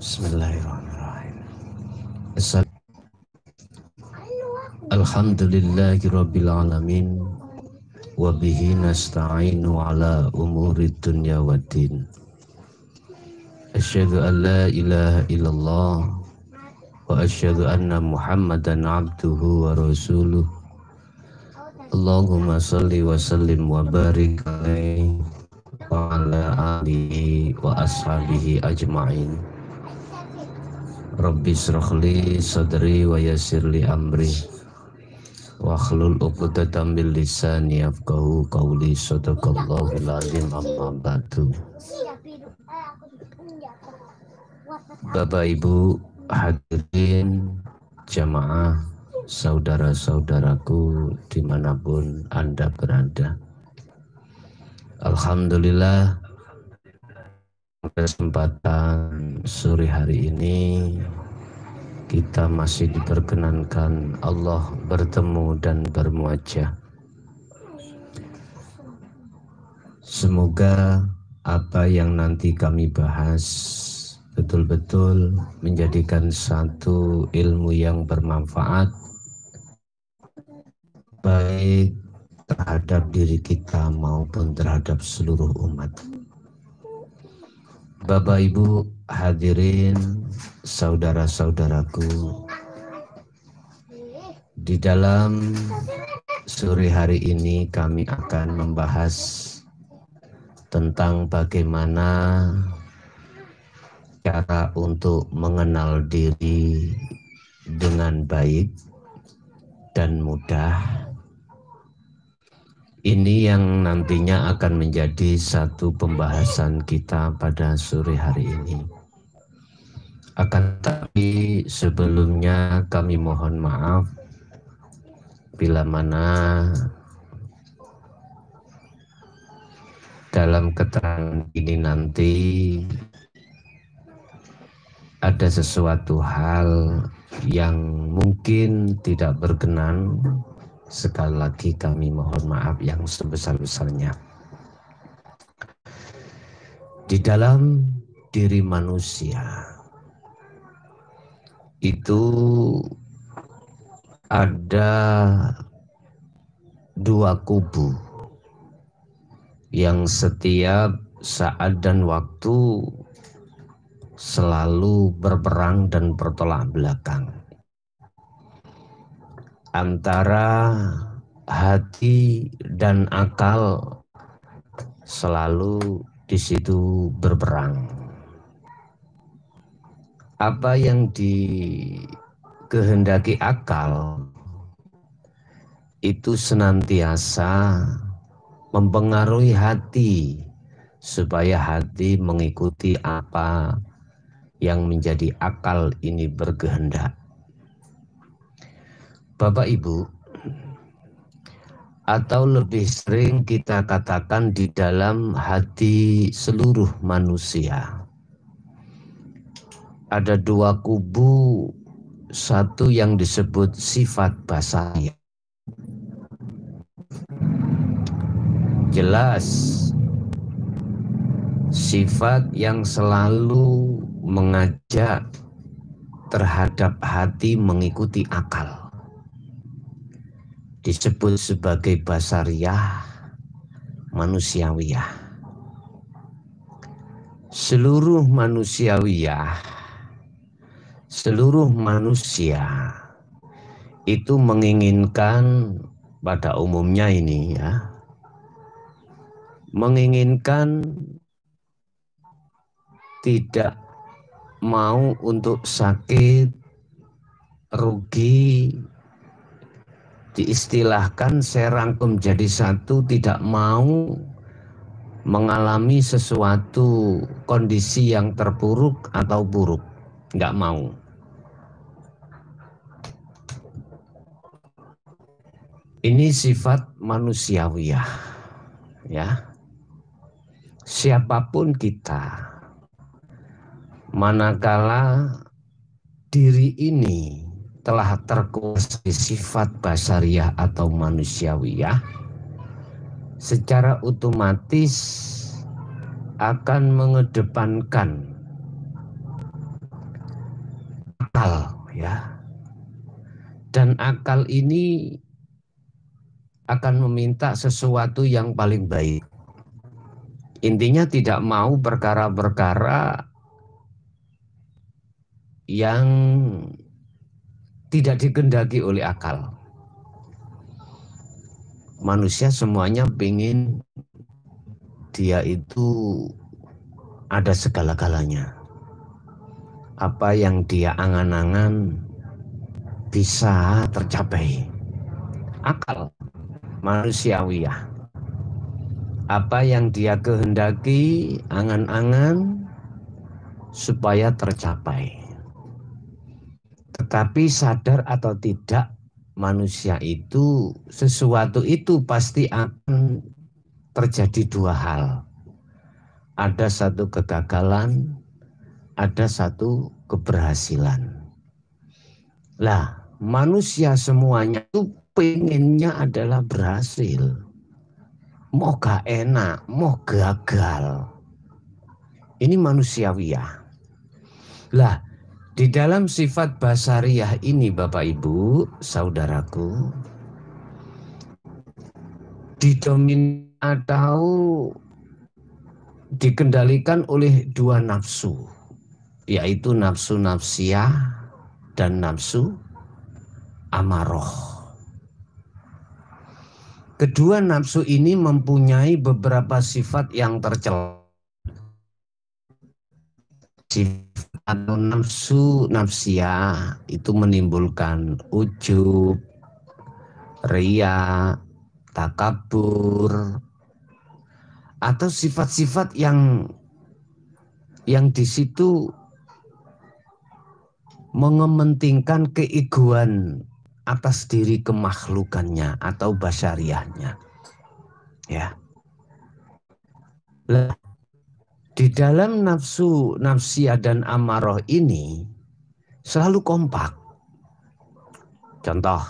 Bismillahirrahmanirrahim. Alhamdulillahi rabbil alamin wa bihi nasta'inu ala umuri dunya waddin. Asyhadu an la ilaha illallah wa asyhadu anna Muhammadan abduhu wa rasuluh. Allahumma salli wa sallim wa barik alaihi wa ala alihi wa ashabihi ajma'in. Rabbi shrahli sadri wa yassirli amri wa hlul 'uqdatam min lisani yafqahu qawli. Shadaqallahul azim. Amma ba'du. Bapak Ibu hadirin jamaah, saudara-saudaraku dimanapun Anda berada, alhamdulillah kesempatan sore hari ini kita masih diperkenankan Allah bertemu dan bermuajah. Semoga apa yang nanti kami bahas betul-betul menjadikan satu ilmu yang bermanfaat baik terhadap diri kita maupun terhadap seluruh umat. Bapak Ibu hadirin, saudara-saudaraku, di dalam sore hari ini kami akan membahas tentang bagaimana cara untuk mengenal diri dengan baik dan mudah. Ini yang nantinya akan menjadi satu pembahasan kita pada sore hari ini. Akan tetapi sebelumnya kami mohon maaf bila mana dalam keterangan ini nanti ada sesuatu hal yang mungkin tidak berkenan. Sekali lagi kami mohon maaf yang sebesar-besarnya. Di dalam diri manusia itu ada dua kubu yang setiap saat dan waktu selalu berperang dan bertolak belakang. Antara hati dan akal selalu di situ berperang. Apa yang dikehendaki akal itu senantiasa mempengaruhi hati supaya hati mengikuti apa yang menjadi akal ini berkehendak. Bapak Ibu, atau lebih sering kita katakan di dalam hati seluruh manusia ada dua kubu, satu yang disebut sifat basariyah. Jelas sifat yang selalu mengajak terhadap hati mengikuti akal disebut sebagai basariyah, manusiawiyah. Seluruh manusiawiyah, seluruh manusia itu menginginkan pada umumnya ini ya, menginginkan tidak mau untuk sakit, rugi, diistilahkan saya rangkum jadi satu, tidak mau mengalami sesuatu kondisi yang terpuruk atau buruk, nggak mau. Ini sifat manusiawiyah, ya. Siapapun kita, manakala diri ini telah terkuasai sifat basariyah atau manusiawiyah, secara otomatis akan mengedepankan akal, ya. Dan akal ini akan meminta sesuatu yang paling baik. Intinya tidak mau perkara-perkara yang tidak dikehendaki oleh akal. Manusia semuanya ingin dia itu ada segala-galanya. Apa yang dia angan-angan bisa tercapai. Akal manusiawiyah. Apa yang dia kehendaki, angan-angan supaya tercapai. Tetapi sadar atau tidak, manusia itu sesuatu itu pasti akan terjadi dua hal. Ada satu kegagalan, ada satu keberhasilan. Lah, manusia semuanya itu pengennya adalah berhasil. Mau gak enak, mau gagal. Ini manusiawiyah. Lah, di dalam sifat basariyah ini Bapak Ibu, saudaraku, didomin atau dikendalikan oleh dua nafsu, yaitu nafsu nafsiyah dan nafsu amaroh. Kedua nafsu ini mempunyai beberapa sifat yang tercela. Sifat atau nafsu nafsiyah itu menimbulkan ujub, riya, takabur, atau sifat-sifat yang di situ mengementingkan keegoan atas diri kemakhlukannya atau basyariahnya. Ya. Lah, di dalam nafsu nafsiyah dan amarah ini selalu kompak. Contoh,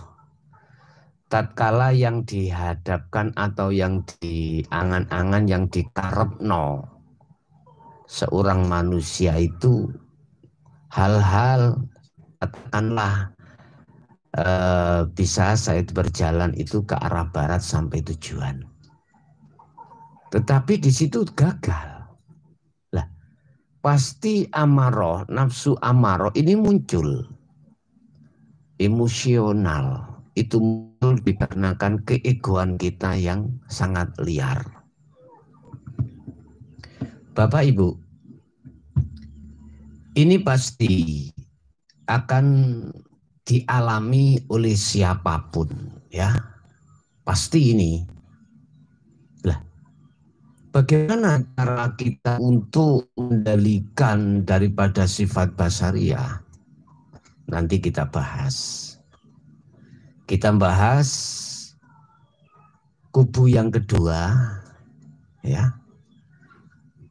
tatkala yang dihadapkan atau yang diangan-angan, yang dikarepno seorang manusia itu hal-hal, katakanlah bisa saya berjalan itu ke arah barat sampai tujuan. Tetapi di situ gagal. Lah, pasti amaroh, nafsu amaroh ini muncul. Emosional. Itu muncul dikarenakan keegoan kita yang sangat liar. Bapak Ibu, ini pasti akan dialami oleh siapapun, ya. Pasti ini. Lah, bagaimana cara kita untuk mengendalikan daripada sifat basariyah? Nanti kita bahas. Kita bahas kubu yang kedua, ya.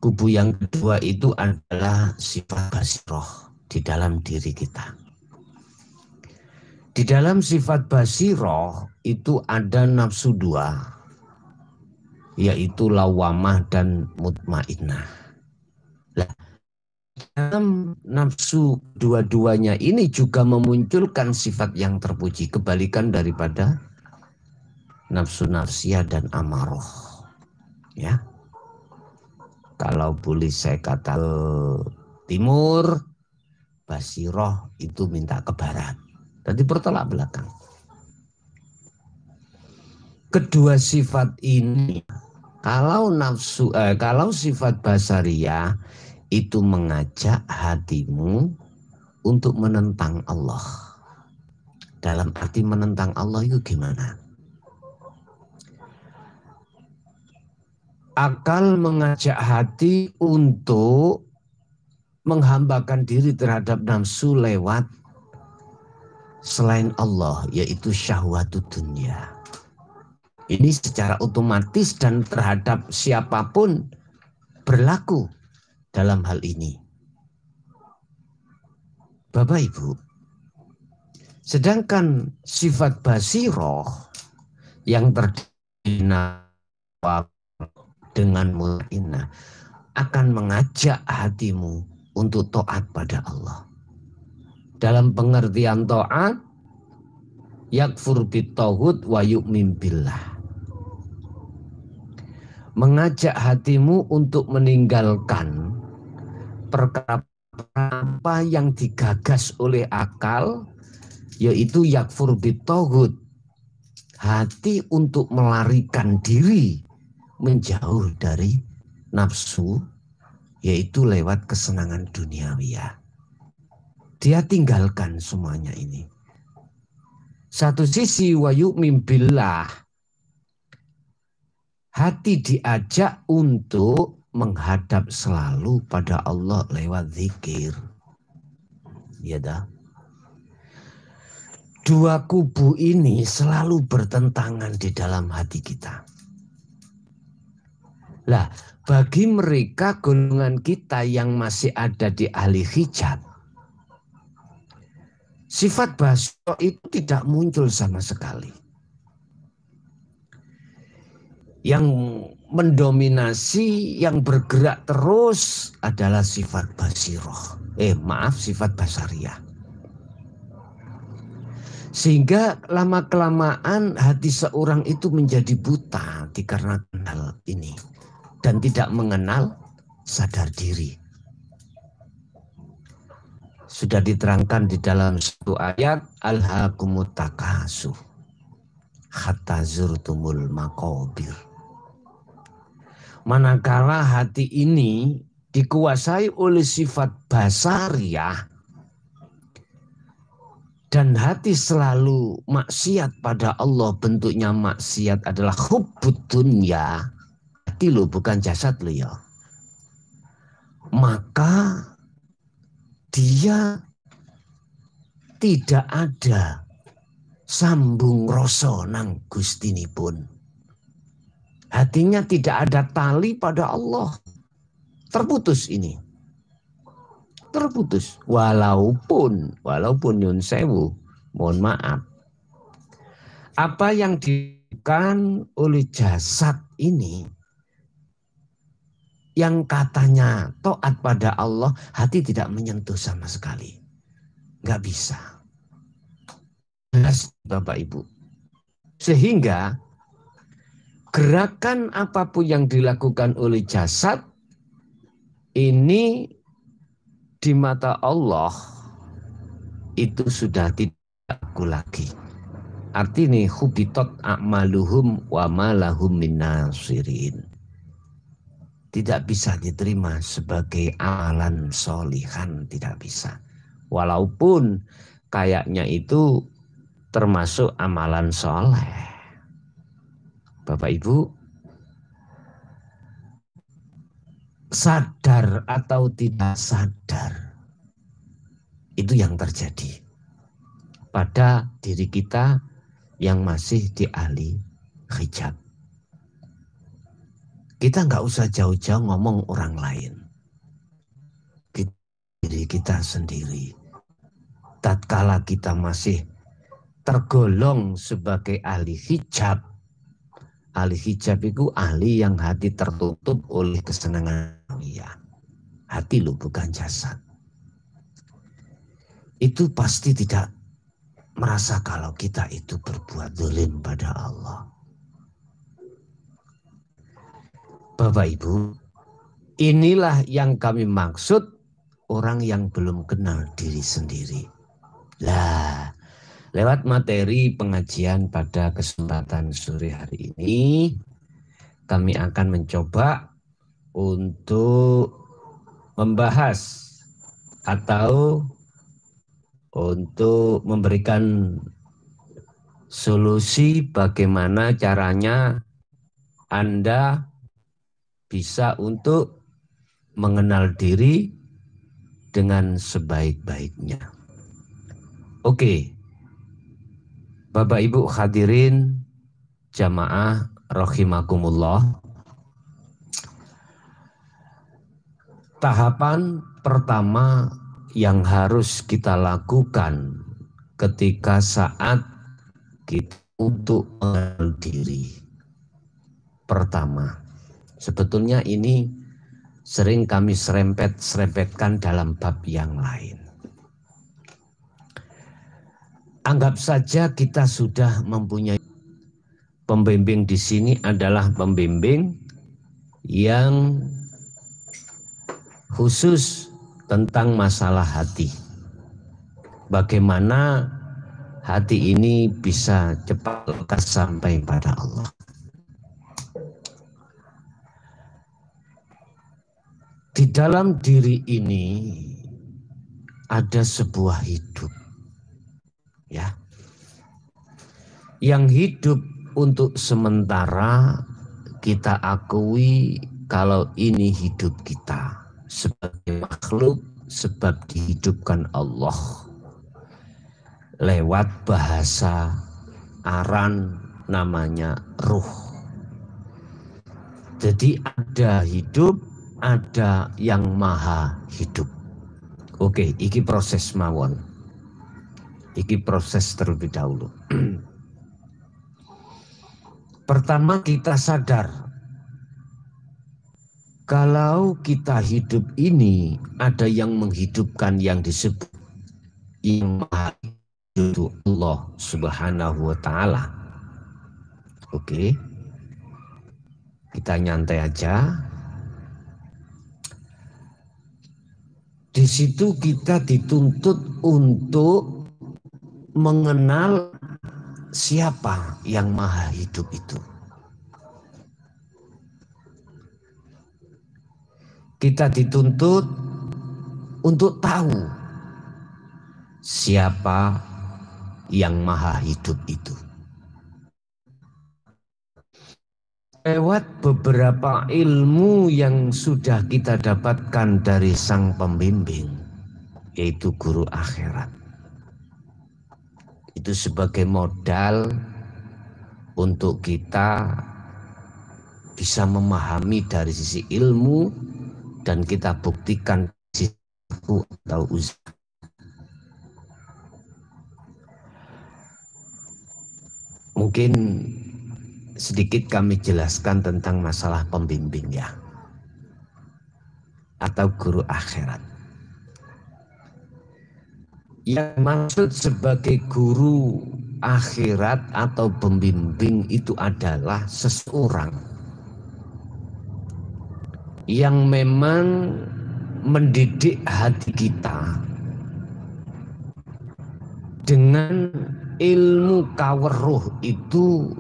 Kubu yang kedua itu adalah sifat basiroh di dalam diri kita. Di dalam sifat basiroh itu ada nafsu dua, yaitu lawamah dan mutmainnah. Nah, dalam nafsu dua-duanya ini juga memunculkan sifat yang terpuji, kebalikan daripada nafsu nafsiyah dan amaroh. Ya, kalau boleh saya kata timur, basiroh itu minta ke barat. Tadi bertolak belakang. Kedua sifat ini, kalau sifat basariyah itu mengajak hatimu untuk menentang Allah. Dalam arti menentang Allah itu gimana? Akal mengajak hati untuk menghambakan diri terhadap nafsu lewat selain Allah, yaitu syahwatud dunya. Ini secara otomatis dan terhadap siapapun berlaku dalam hal ini. Bapak Ibu, sedangkan sifat basiroh yang terdiri dengan mutmainnah akan mengajak hatimu untuk taat pada Allah. dalam pengertian ta'at, yakfur bit-taghut wa yu'min billah. Mengajak hatimu untuk meninggalkan perkara apa yang digagas oleh akal, yaitu yakfur bit-taghut. Hati untuk melarikan diri menjauh dari nafsu, yaitu lewat kesenangan duniawiya. Dia tinggalkan semuanya ini. Satu sisi wa yu'min billah, hati diajak untuk menghadap selalu pada Allah lewat zikir. Ya dah. Dua kubu ini selalu bertentangan di dalam hati kita. Lah, bagi mereka golongan kita yang masih ada di ahli hijab, sifat basyirah itu tidak muncul sama sekali. Yang mendominasi, yang bergerak terus adalah sifat basyirah. Sifat basariyah. Sehingga lama-kelamaan hati seorang itu menjadi buta dikarenakan hal ini. Dan tidak mengenal sadar diri. Sudah diterangkan di dalam satu ayat, alhaakumut takasur hatta zurtumul maqabir. Manakala hati ini dikuasai oleh sifat basariyah dan hati selalu maksiat pada Allah, bentuknya maksiat adalah hubbud dunya, hati lo bukan jasad lo ya, maka dia tidak ada sambung rasa nang gustinipun. Hatinya tidak ada tali pada Allah. Terputus ini. Terputus. Walaupun nyun sewu, mohon maaf. Apa yang dilakukan oleh jasad ini, yang katanya taat pada Allah, hati tidak menyentuh sama sekali. Nggak bisa. Jelas Bapak Ibu. Sehingga gerakan apapun yang dilakukan oleh jasad ini di mata Allah itu sudah tidak laku lagi. Artinya hubitat a'maluhum wa ma lahum min nasirin. Tidak bisa diterima sebagai amalan solihan, tidak bisa. Walaupun kayaknya itu termasuk amalan soleh. Bapak Ibu, sadar atau tidak sadar, itu yang terjadi pada diri kita yang masih di ahli hijab. Kita nggak usah jauh-jauh ngomong orang lain. Diri kita sendiri. Tatkala kita masih tergolong sebagai ahli hijab. Ahli hijab itu ahli yang hati tertutup oleh kesenangan dunia. Hati lo bukan jasad. Itu pasti tidak merasa kalau kita itu berbuat zalim pada Allah. Bapak Ibu, inilah yang kami maksud orang yang belum kenal diri sendiri. Lah, lewat materi pengajian pada kesempatan sore hari ini, kami akan mencoba untuk membahas atau untuk memberikan solusi bagaimana caranya Anda bisa untuk mengenal diri dengan sebaik-baiknya. Oke. Bapak Ibu hadirin jamaah rahimakumullah. Tahapan pertama yang harus kita lakukan ketika saat kita untuk mengenal diri. Pertama, sebetulnya ini sering kami serempetkan dalam bab yang lain. Anggap saja kita sudah mempunyai pembimbing di sini adalah pembimbing yang khusus tentang masalah hati. Bagaimana hati ini bisa cepat lekas sampai pada Allah. Di dalam diri ini ada sebuah hidup, ya, yang hidup untuk sementara kita akui kalau ini hidup kita sebagai makhluk sebab dihidupkan Allah lewat bahasa Aran namanya ruh. Jadi ada hidup, ada yang maha hidup. Oke, iki proses mawon. Iki proses terlebih dahulu. Pertama kita sadar kalau kita hidup ini ada yang menghidupkan yang disebut yang maha hidup Allah Subhanahu wa ta'ala. Oke, kita nyantai aja. Di situ kita dituntut untuk mengenal siapa yang maha hidup itu. Kita dituntut untuk tahu siapa yang maha hidup itu. Lewat beberapa ilmu yang sudah kita dapatkan dari sang pembimbing, yaitu guru akhirat. Itu sebagai modal untuk kita bisa memahami dari sisi ilmu dan kita buktikan sisi atau usaha. Mungkin sedikit kami jelaskan tentang masalah pembimbing ya, atau guru akhirat. Yang maksud sebagai guru akhirat atau pembimbing itu adalah seseorang yang memang mendidik hati kita dengan ilmu kaweruh itu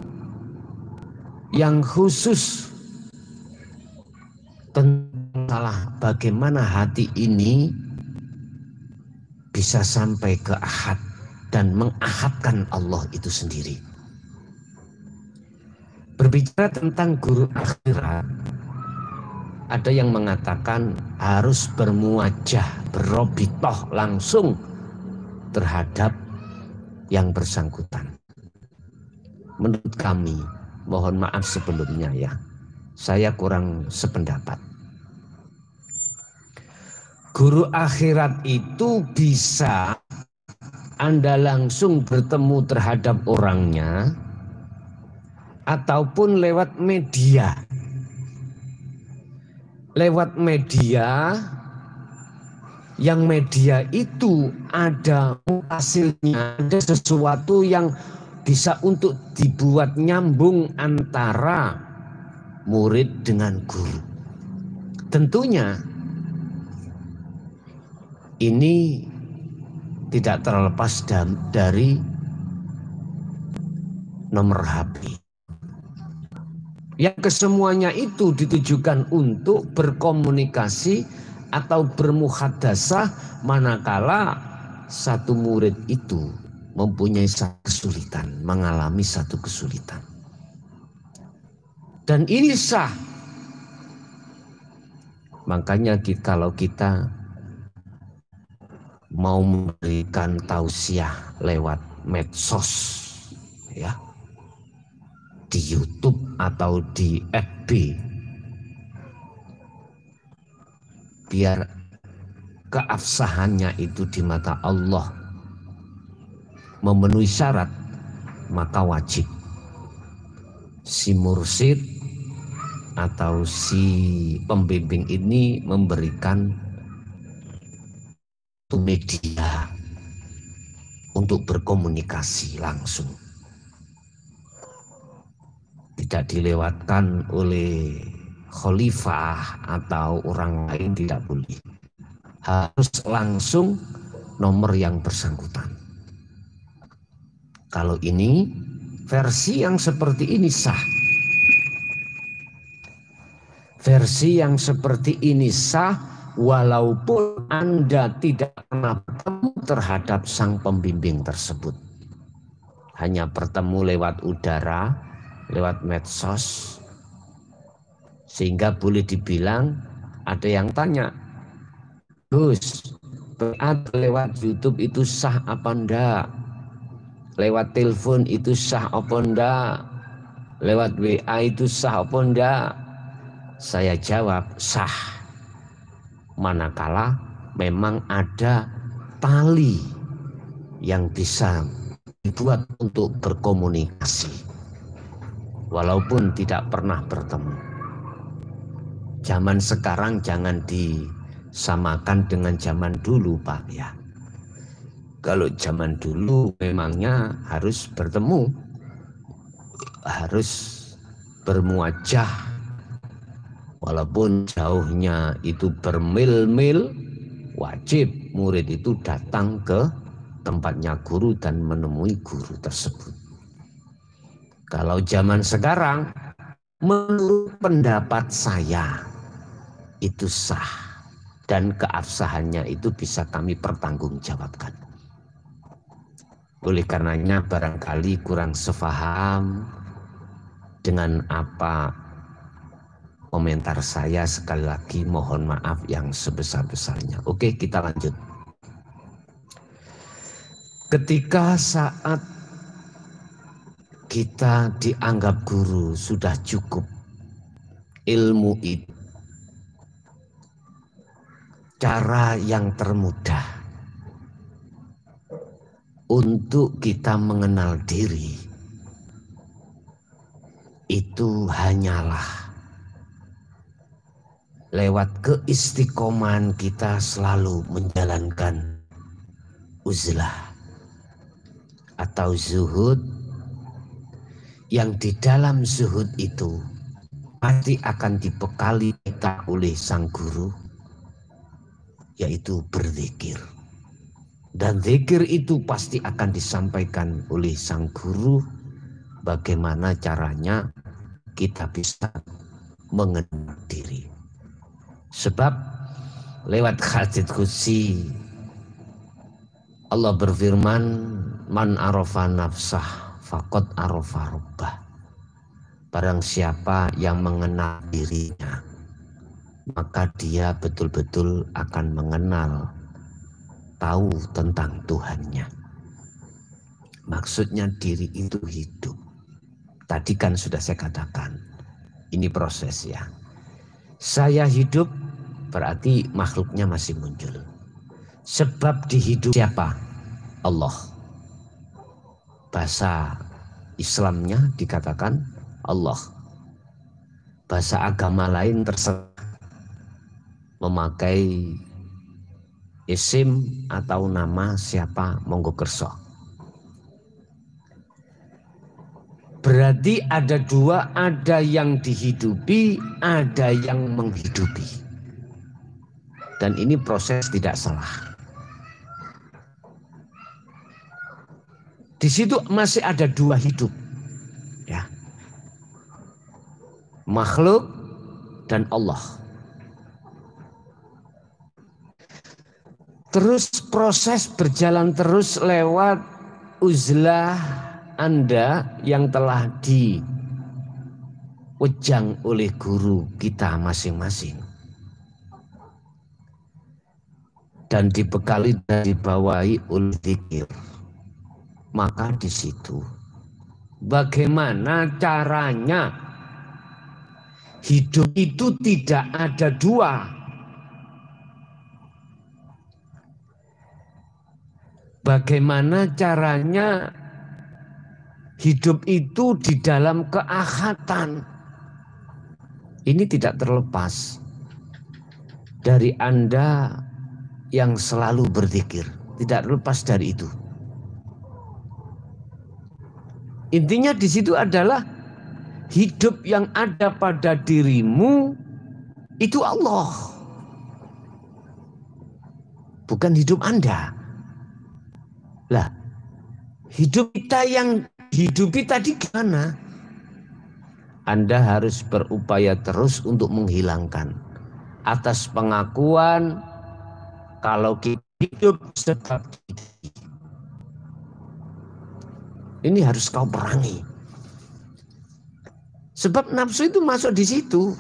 yang khusus tentang bagaimana hati ini bisa sampai ke ahad dan mengahadkan Allah itu sendiri. Berbicara tentang guru akhirat, ada yang mengatakan harus bermuajah, berobitoh langsung terhadap yang bersangkutan. Menurut kami, mohon maaf sebelumnya ya, saya kurang sependapat. Guru akhirat itu bisa Anda langsung bertemu terhadap orangnya ataupun lewat media. Lewat media, yang media itu ada hasilnya, ada sesuatu yang bisa untuk dibuat nyambung antara murid dengan guru. Tentunya ini tidak terlepas dari nomor HP. Yang kesemuanya itu ditujukan untuk berkomunikasi atau bermuhadasah manakala satu murid itu mempunyai satu kesulitan, mengalami satu kesulitan. Dan ini sah. Makanya kalau kita mau memberikan tausiah lewat medsos, ya, di YouTube atau di FB, biar keabsahannya itu di mata Allah memenuhi syarat, maka wajib si mursyid atau si pembimbing ini memberikan media untuk berkomunikasi langsung. Tidak dilewatkan oleh khalifah atau orang lain, tidak boleh. Harus langsung nomor yang bersangkutan. Kalau ini versi yang seperti ini sah. Versi yang seperti ini sah walaupun Anda tidak pernah bertemu terhadap sang pembimbing tersebut. Hanya bertemu lewat udara, lewat medsos. Sehingga boleh dibilang ada yang tanya, Gus, lewat YouTube itu sah apa enggak? Lewat telepon itu sah apa enggak? Lewat WA itu sah apa enggak? Saya jawab sah. Manakala memang ada tali yang bisa dibuat untuk berkomunikasi. Walaupun tidak pernah bertemu. Zaman sekarang jangan disamakan dengan zaman dulu, Pak, ya. Kalau zaman dulu memangnya harus bertemu, harus bermuajah, walaupun jauhnya itu bermil-mil, wajib murid itu datang ke tempatnya guru dan menemui guru tersebut. Kalau zaman sekarang, menurut pendapat saya, itu sah dan keabsahannya itu bisa kami pertanggungjawabkan. Oleh karenanya barangkali kurang sepaham dengan apa komentar saya, sekali lagi mohon maaf yang sebesar-besarnya. Oke, kita lanjut. Ketika saat kita dianggap guru sudah cukup ilmu itu, cara yang termudah untuk kita mengenal diri itu hanyalah lewat keistiqomahan kita selalu menjalankan uzlah atau zuhud, yang di dalam zuhud itu pasti akan dibekali kita oleh sang guru, yaitu berzikir. Dan zikir itu pasti akan disampaikan oleh sang guru bagaimana caranya kita bisa mengenal diri. Sebab lewat hadits qudsi Allah berfirman, man arafa nafsah faqad arafa rabbah. Barang siapa yang mengenal dirinya, maka dia betul-betul akan mengenal, tahu tentang Tuhannya. Maksudnya diri itu hidup. Tadi kan sudah saya katakan, ini proses ya. Saya hidup berarti makhluknya masih muncul. Sebab di hidup siapa? Allah. Bahasa Islamnya dikatakan Allah. Bahasa agama lain terserah memakai isim atau nama siapa, monggo kerso. Berarti ada dua, ada yang dihidupi, ada yang menghidupi. Dan ini proses tidak salah. Di situ masih ada dua hidup, ya, makhluk dan Allah. Terus proses berjalan terus lewat uzlah Anda yang telah diwejang oleh guru kita masing-masing. Dan dibekali dan dibawahi oleh zikir. Maka di situ bagaimana caranya hidup itu tidak ada dua. Bagaimana caranya hidup itu di dalam keahatan. Ini tidak terlepas dari Anda yang selalu berzikir. Tidak terlepas dari itu. Intinya di situ adalah hidup yang ada pada dirimu itu Allah, bukan hidup Anda. Lah, hidup kita yang hidupi tadi gimana? Anda harus berupaya terus untuk menghilangkan atas pengakuan kalau kita hidup sebab ini harus kau perangi. Sebab nafsu itu masuk di situ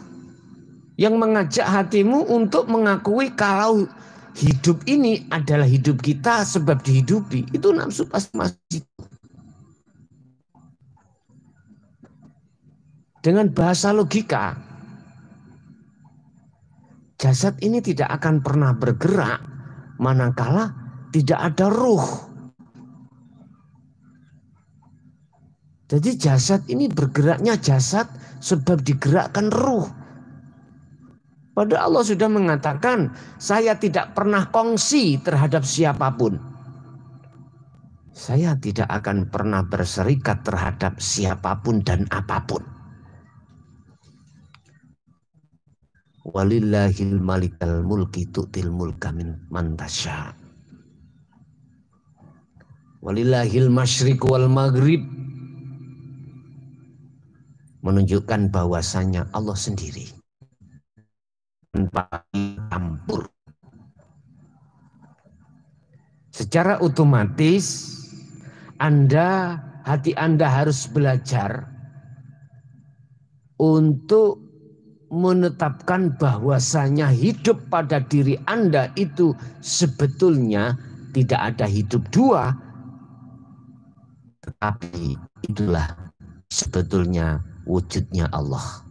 yang mengajak hatimu untuk mengakui kalau hidup ini adalah hidup kita sebab dihidupi. Itu nafsu pasti masuk di situ. Dengan bahasa logika, jasad ini tidak akan pernah bergerak manakala tidak ada ruh. Jadi jasad ini bergeraknya jasad sebab digerakkan ruh. Padahal Allah sudah mengatakan, saya tidak pernah kongsi terhadap siapapun. Saya tidak akan pernah berserikat terhadap siapapun dan apapun. Walillahil malikal mulki tu'til mulka man tasya. Walillahil masyriq wal maghrib. Menunjukkan bahwasanya Allah sendiri tanpa campur. Secara otomatis hati Anda harus belajar untuk menetapkan bahwasanya hidup pada diri Anda itu sebetulnya tidak ada hidup dua, tetapi itulah sebetulnya wujudnya Allah.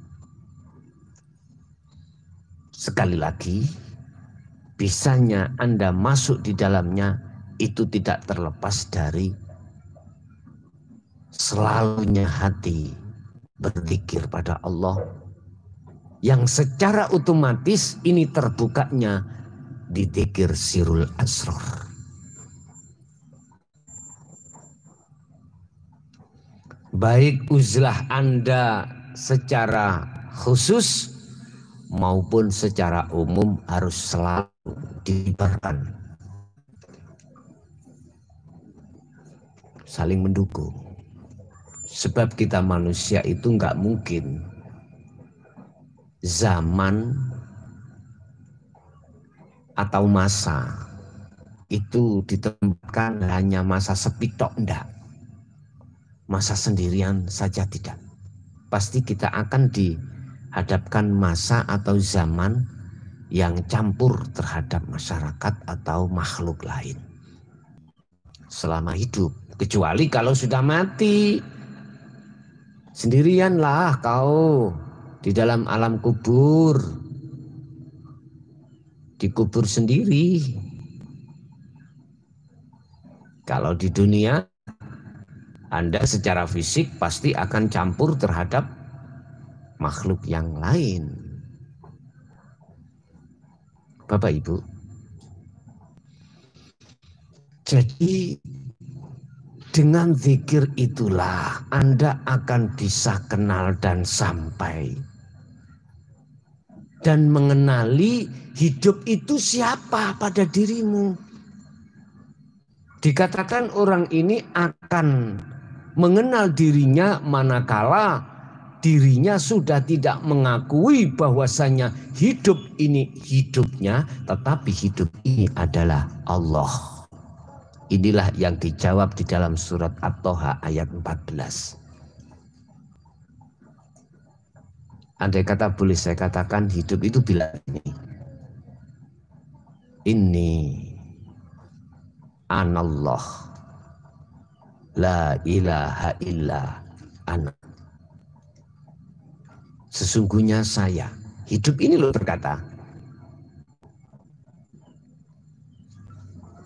Sekali lagi, bisanya Anda masuk di dalamnya itu tidak terlepas dari selalunya hati berzikir pada Allah, yang secara otomatis ini terbukanya di dzikir sirul asrar. Baik uzlah Anda secara khusus maupun secara umum harus selalu dibarkan, saling mendukung. Sebab kita manusia itu nggak mungkin zaman atau masa itu ditempatkan hanya masa sepi tok, enggak. Masa sendirian saja tidak. Pasti kita akan dihadapkan masa atau zaman yang campur terhadap masyarakat atau makhluk lain selama hidup. Kecuali kalau sudah mati, sendirianlah kau di dalam alam kubur, dikubur sendiri. Kalau di dunia Anda secara fisik pasti akan campur terhadap makhluk yang lain. Bapak Ibu, jadi dengan zikir itulah Anda akan bisa kenal dan sampai dan mengenali hidup itu siapa pada dirimu. Dikatakan orang ini akan mengenal dirinya manakala dirinya sudah tidak mengakui bahwasanya hidup ini hidupnya, tetapi hidup ini adalah Allah. Inilah yang dijawab di dalam surat At-Toha ayat 14. Andai kata boleh saya katakan hidup itu bila ini anallah la ilaha illa ana. Sesungguhnya saya, hidup ini loh berkata.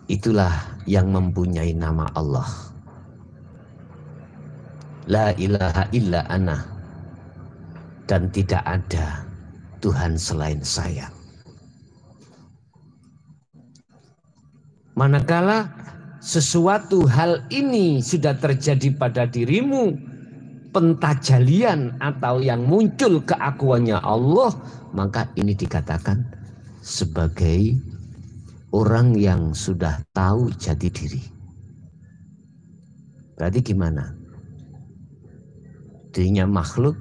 Itulah yang mempunyai nama Allah. La ilaha illa ana. Dan tidak ada Tuhan selain saya. Manakala sesuatu hal ini sudah terjadi pada dirimu, pentajalian atau yang muncul keakuannya Allah, maka ini dikatakan sebagai orang yang sudah tahu jati diri. Berarti gimana? Dirinya makhluk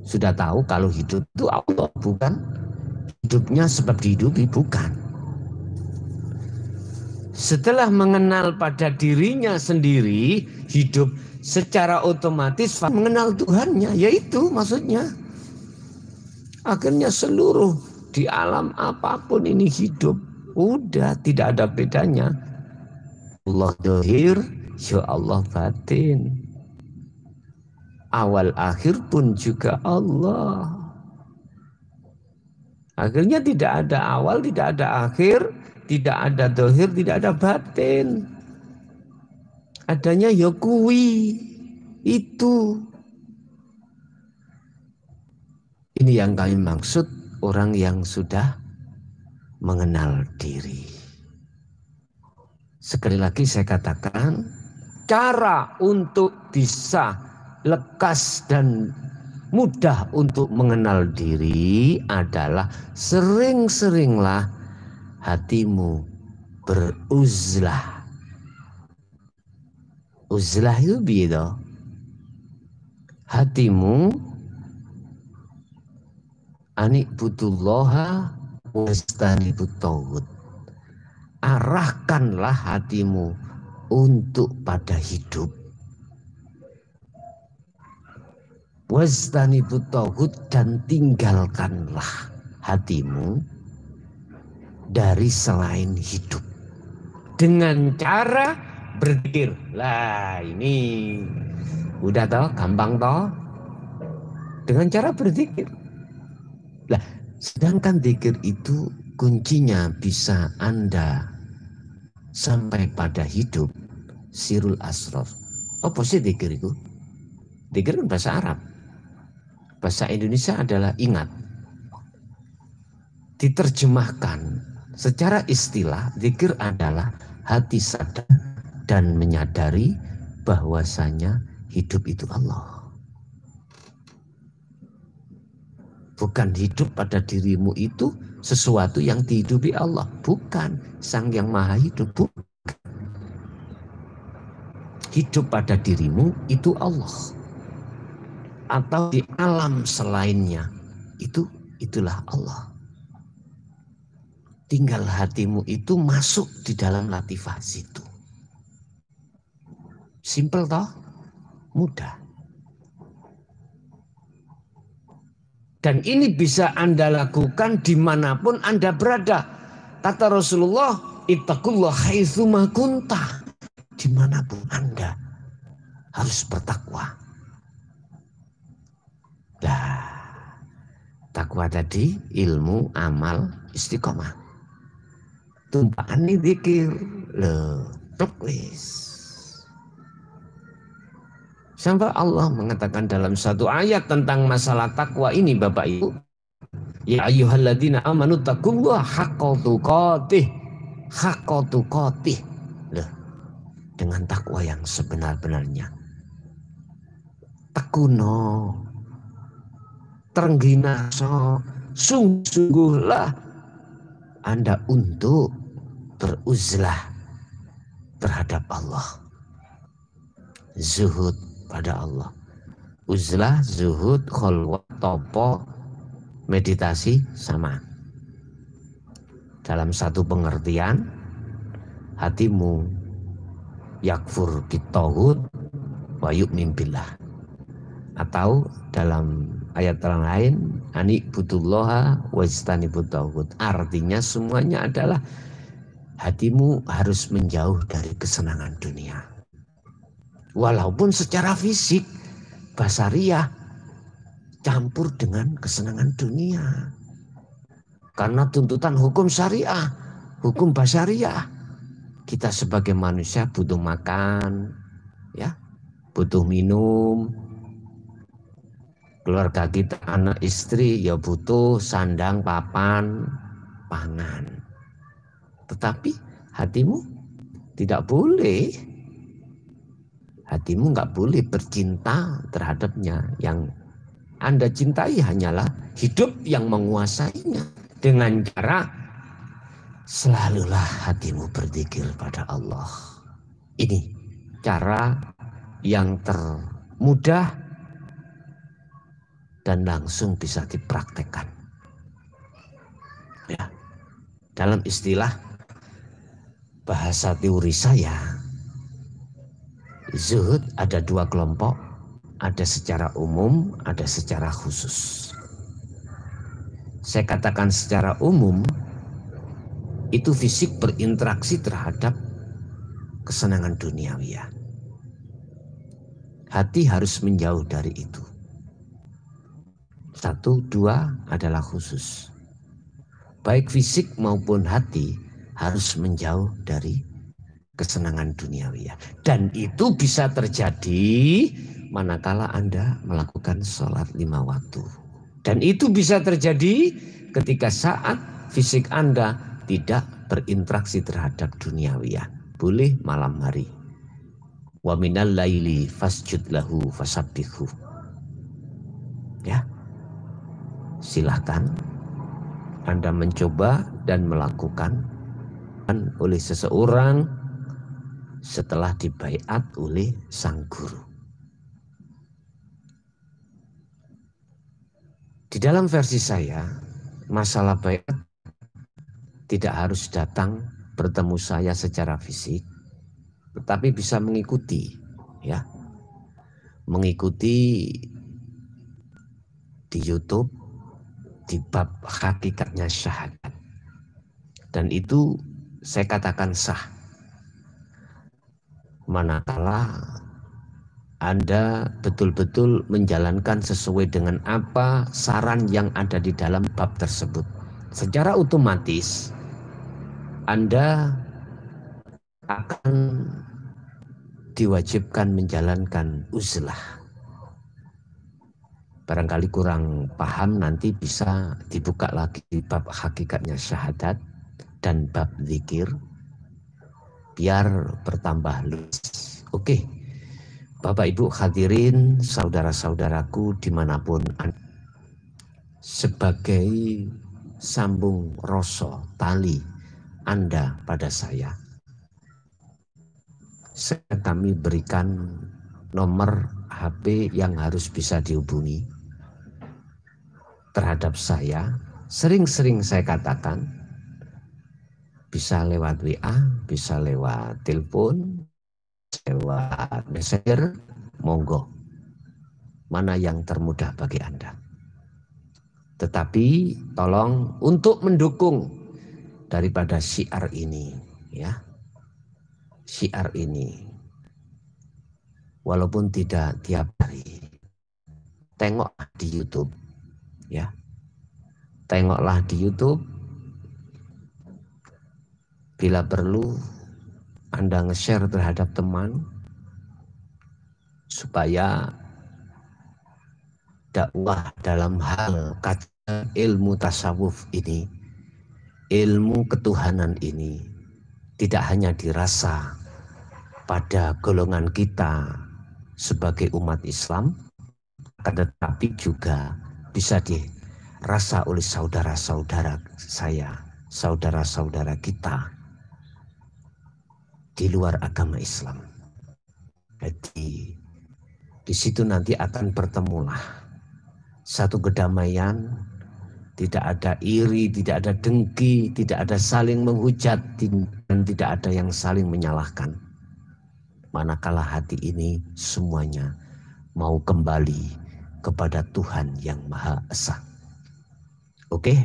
sudah tahu kalau hidup itu Allah, bukan hidupnya sebab dihidupi, bukan. Setelah mengenal pada dirinya sendiri, hidup secara otomatis mengenal Tuhannya, yaitu maksudnya akhirnya seluruh di alam apapun ini hidup, udah tidak ada bedanya. Allah dohir, ya Allah batin. Awal akhir pun juga Allah. Akhirnya tidak ada awal, tidak ada akhir, tidak ada dohir, tidak ada batin. Adanya ya kui, itu. Ini yang kami maksud orang yang sudah mengenal diri. Sekali lagi saya katakan, cara untuk bisa lekas dan mudah untuk mengenal diri adalah sering-seringlah hatimu beruzlah. Uzlah itu beda. Hatimu anikbutullaha wastanibut tauhid. Arahkanlah hatimu untuk pada hidup. Wastanibut tauhid, dan tinggalkanlah hatimu dari selain hidup. Dengan cara berzikir. Lah ini udah toh, gampang toh. Dengan cara berzikir. Lah, sedangkan zikir itu kuncinya bisa Anda sampai pada hidup sirul asraf. Apa sih zikir itu? Zikir kan bahasa Arab. Bahasa Indonesia adalah ingat. Diterjemahkan secara istilah, zikir adalah hati sadar dan menyadari bahwasanya hidup itu Allah. Bukan hidup pada dirimu itu sesuatu yang dihidupi Allah. Bukan Sang Yang Maha Hidup. Bukan. Hidup pada dirimu itu Allah. Atau di alam selainnya, itulah Allah. Tinggal hatimu itu masuk di dalam latifah situ. Simple toh? Mudah. Dan ini bisa Anda lakukan dimanapun Anda berada. Kata Rasulullah, ittaqullah haitsuma kunta. Dimanapun Anda harus bertakwa. Nah, takwa tadi ilmu, amal, istiqomah. Tumpaan ini zikir. Loh, wis. Sampai Allah mengatakan dalam satu ayat tentang masalah takwa ini, Bapak Ibu. Ya ayyuhalladzina amanu taqullaha haqqa tuqatih. Haqqa tuqatih. Loh, dengan takwa yang sebenar-benarnya. Tekuno. Trengginaso. Sungguh-sungguhlah Anda untuk beruzlah terhadap Allah. Zuhud pada Allah. Uzlah, zuhud, kholwat, topo, meditasi sama. Dalam satu pengertian, hatimu yakfur bitauhid wa yu'min billah. Atau dalam ayat lain, anikbutullaha wastanibut tauhid. Artinya semuanya adalah hatimu harus menjauh dari kesenangan dunia. Walaupun secara fisik, basariah campur dengan kesenangan dunia. Karena tuntutan hukum syariah, hukum basariah. Kita sebagai manusia butuh makan, ya, butuh minum. Keluarga kita, anak istri, ya butuh sandang, papan, pangan. Tetapi Hatimu tidak boleh. Hatimu nggak boleh bercinta terhadapnya. Yang Anda cintai hanyalah hidup yang menguasainya. Dengan cara selalulah hatimu berzikir pada Allah. Ini cara yang termudah dan langsung bisa dipraktekkan. Ya. Dalam istilah bahasa teori saya, zuhud ada dua kelompok, ada secara umum, ada secara khusus. Saya katakan secara umum, itu fisik berinteraksi terhadap kesenangan duniawi. Hati harus menjauh dari itu. 1, 2 adalah khusus. Baik fisik maupun hati harus menjauh dari kesenangan duniawi. Dan itu bisa terjadi manakala Anda melakukan sholat 5 waktu. Dan itu bisa terjadi ketika saat fisik Anda tidak berinteraksi terhadap duniawi. Boleh malam hari. Wa minal laili fasjud lahu fasabbihu. Ya. Silahkan Anda mencoba dan melakukan oleh seseorang setelah dibaiat oleh sang guru. Di dalam versi saya, masalah baiat tidak harus datang bertemu saya secara fisik, tetapi bisa mengikuti, ya, mengikuti di YouTube di bab hakikatnya syahadat, dan itu saya katakan sah manakala Anda betul-betul menjalankan sesuai dengan apa saran yang ada di dalam bab tersebut. Secara otomatis Anda akan diwajibkan menjalankan uzlah. Barangkali kurang paham, nanti bisa dibuka lagi bab hakikatnya syahadat dan bab zikir biar bertambah luas. Oke, Bapak Ibu hadirin, saudara-saudaraku dimanapun Anda, sebagai sambung rasa tali Anda pada saya kami berikan nomor HP yang harus bisa dihubungi terhadap saya. Sering-sering saya katakan, bisa lewat WA, bisa lewat telepon, lewat messenger, monggo. Mana yang termudah bagi Anda. Tetapi tolong untuk mendukung daripada syiar ini, ya. Syiar ini, walaupun tidak tiap hari, tengoklah di YouTube, ya. Tengoklah di YouTube. Bila perlu Anda nge-share terhadap teman supaya dakwah dalam hal kata ilmu tasawuf ini, ilmu ketuhanan ini tidak hanya dirasa pada golongan kita sebagai umat Islam, tetapi juga bisa dirasa oleh saudara-saudara saya, saudara-saudara kita di luar agama Islam. Jadi di situ nanti akan bertemulah satu kedamaian, tidak ada iri, tidak ada dengki, tidak ada saling menghujat, dan tidak ada yang saling menyalahkan. Manakala hati ini semuanya mau kembali kepada Tuhan yang Maha Esa. Oke?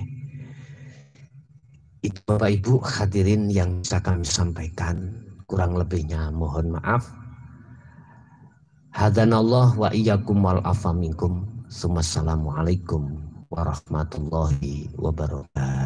Itu Bapak Ibu hadirin yang bisa kami sampaikan. Kurang lebihnya mohon maaf. Hadanallah wa iyyakum wal afa minkum. Assalamualaikum warahmatullahi wabarakatuh.